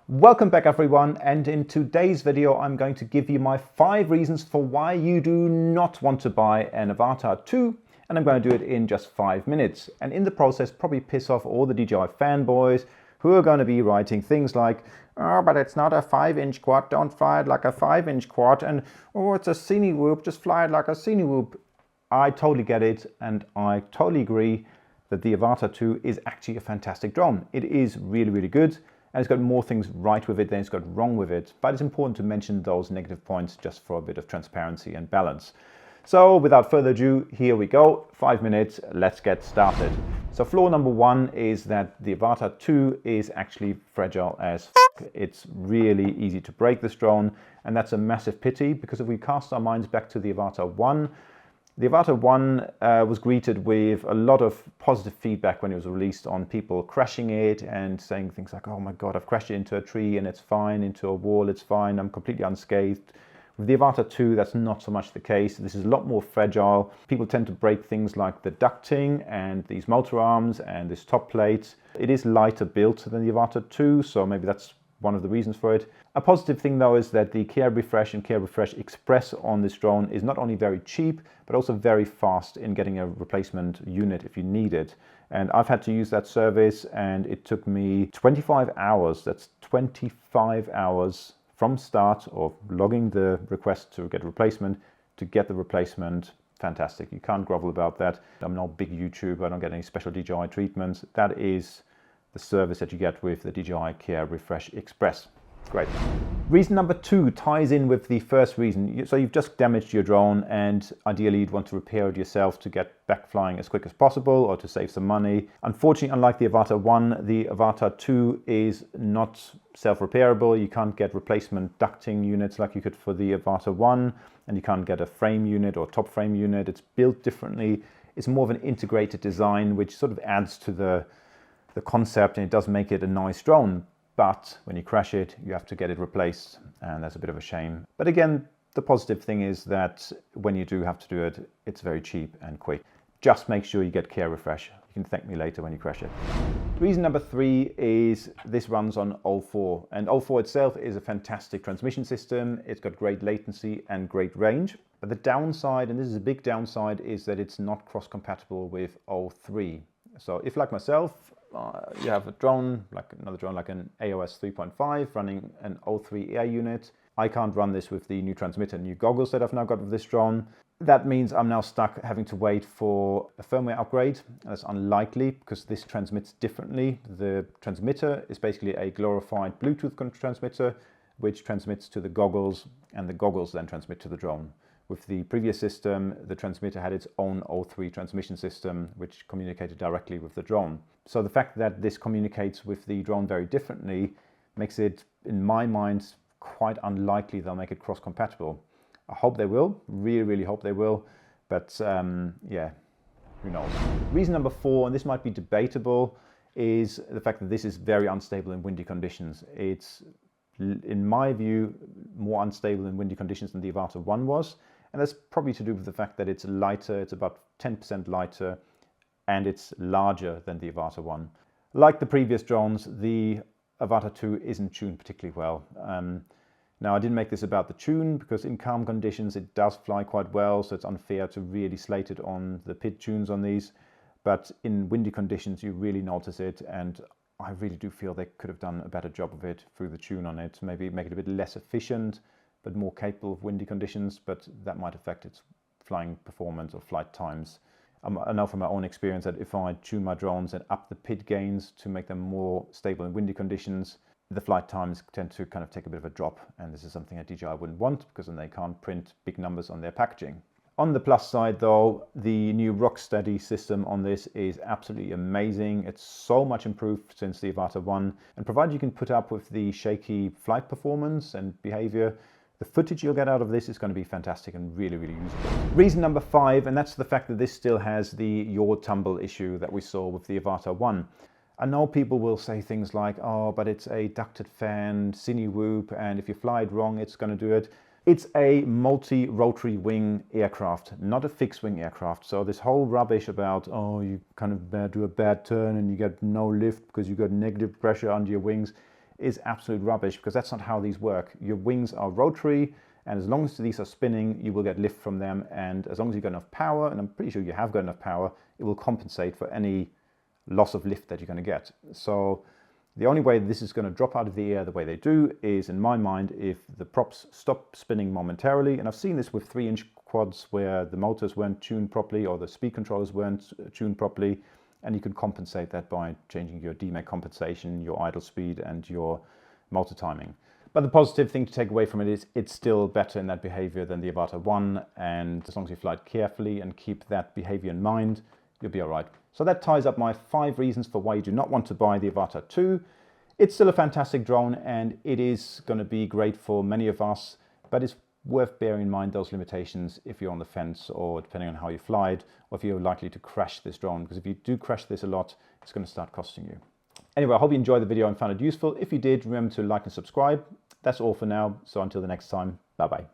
Welcome back everyone, and in today's video I'm going to give you my 5 reasons for why you do not want to buy an Avata 2, and I'm going to do it in just 5 minutes, and in the process probably piss off all the DJI fanboys who are going to be writing things like, oh, but it's not a 5-inch quad, don't fly it like a 5-inch quad, and oh, it's a cine whoop, just fly it like a cine whoop. I totally get it, and I totally agree that the Avata 2 is actually a fantastic drone. It is really good. And it's got more things right with it than it's got wrong with it. But it's important to mention those negative points just for a bit of transparency and balance. So without further ado, here we go. 5 minutes, let's get started. So flaw number 1 is that the Avata 2 is actually fragile as f***. It's really easy to break this drone, and that's a massive pity, because if we cast our minds back to the Avata 1, the Avata 1 was greeted with a lot of positive feedback when it was released, on people crashing it and saying things like, oh my god, I've crashed it into a tree and it's fine, into a wall it's fine, I'm completely unscathed. With the Avata 2, that's not so much the case. This is a lot more fragile. People tend to break things like the ducting and these motor arms and this top plate. It is lighter built than the Avata 2, so maybe that's one of the reasons for it. A positive thing though is that the Care Refresh and Care Refresh Express on this drone is not only very cheap, but also very fast in getting a replacement unit if you need it. And I've had to use that service, and it took me 25 hours. That's 25 hours from start of logging the request to get a replacement to get the replacement. Fantastic. You can't grovel about that. I'm not a big YouTuber. I don't get any special DJI treatments. That is the service that you get with the DJI Care Refresh Express. Great. Reason number 2 ties in with the first reason. So you've just damaged your drone, and ideally you'd want to repair it yourself to get back flying as quick as possible, or to save some money. Unfortunately, unlike the Avata 1, the Avata 2 is not self-repairable. You can't get replacement ducting units like you could for the Avata 1, and you can't get a frame unit or top frame unit. It's built differently. It's more of an integrated design, which sort of adds to the concept, and it does make it a nice drone. But when you crash it, you have to get it replaced, and that's a bit of a shame. But again, the positive thing is that when you do have to do it, it's very cheap and quick. Just make sure you get Care Refresh. You can thank me later when you crash it. Reason number 3 is this runs on O4, and O4 itself is a fantastic transmission system. It's got great latency and great range. But the downside, and this is a big downside, is that it's not cross-compatible with O3. So if, like myself, you have a drone, like another drone, like an AOS 3.5 running an O3 air unit, I can't run this with the new transmitter, new goggles that I've now got with this drone. That means I'm now stuck having to wait for a firmware upgrade. That's unlikely because this transmits differently. The transmitter is basically a glorified Bluetooth transmitter, which transmits to the goggles, and the goggles then transmit to the drone. With the previous system, the transmitter had its own O3 transmission system, which communicated directly with the drone. So the fact that this communicates with the drone very differently makes it, in my mind, quite unlikely they'll make it cross-compatible. I hope they will, really hope they will, but yeah, who knows. Reason number 4, and this might be debatable, is the fact that this is very unstable in windy conditions. It's, in my view, more unstable in windy conditions than the Avata 1 was. And that's probably to do with the fact that it's lighter, it's about 10% lighter, and it's larger than the Avata 1. Like the previous drones, the Avata 2 isn't tuned particularly well. Now, I didn't make this about the tune, because in calm conditions it does fly quite well, so it's unfair to really slate it on the PID tunes on these. But in windy conditions you really notice it, and I really do feel they could have done a better job of it through the tune on it. Maybe make it a bit less efficient, but more capable of windy conditions, but that might affect its flying performance or flight times. I know from my own experience that if I tune my drones and up the PID gains to make them more stable in windy conditions, the flight times tend to kind of take a bit of a drop, and this is something that DJI wouldn't want, because then they can't print big numbers on their packaging. On the plus side though, the new Rocksteady system on this is absolutely amazing. It's so much improved since the Avata 1, and provided you can put up with the shaky flight performance and behavior, the footage you'll get out of this is going to be fantastic and really usable. Reason number 5, and that's the fact that this still has the yaw tumble issue that we saw with the Avata 1. I know people will say things like, oh, but it's a ducted fan, cine whoop, and if you fly it wrong, it's going to do it. It's a multi-rotary wing aircraft, not a fixed wing aircraft. So this whole rubbish about, oh, you kind of do a bad turn and you get no lift because you got negative pressure under your wings, is absolute rubbish, because that's not how these work. Your wings are rotary, and as long as these are spinning, you will get lift from them, and as long as you've got enough power, and I'm pretty sure you have got enough power, it will compensate for any loss of lift that you're going to get. So the only way this is going to drop out of the air the way they do is, in my mind, if the props stop spinning momentarily. And I've seen this with 3-inch quads where the motors weren't tuned properly or the speed controllers weren't tuned properly, and you can compensate that by changing your DMAC compensation, your idle speed, and your motor timing. But the positive thing to take away from it is it's still better in that behavior than the Avata 1, and as long as you fly it carefully and keep that behavior in mind, you'll be all right. So that ties up my 5 reasons for why you do not want to buy the Avata 2. It's still a fantastic drone, and it is going to be great for many of us, but it's worth bearing in mind those limitations if you're on the fence, or depending on how you fly it, or if you're likely to crash this drone, because if you do crash this a lot, it's going to start costing you. Anyway, I hope you enjoyed the video and found it useful. If you did, remember to like and subscribe. That's all for now, so until the next time, bye-bye.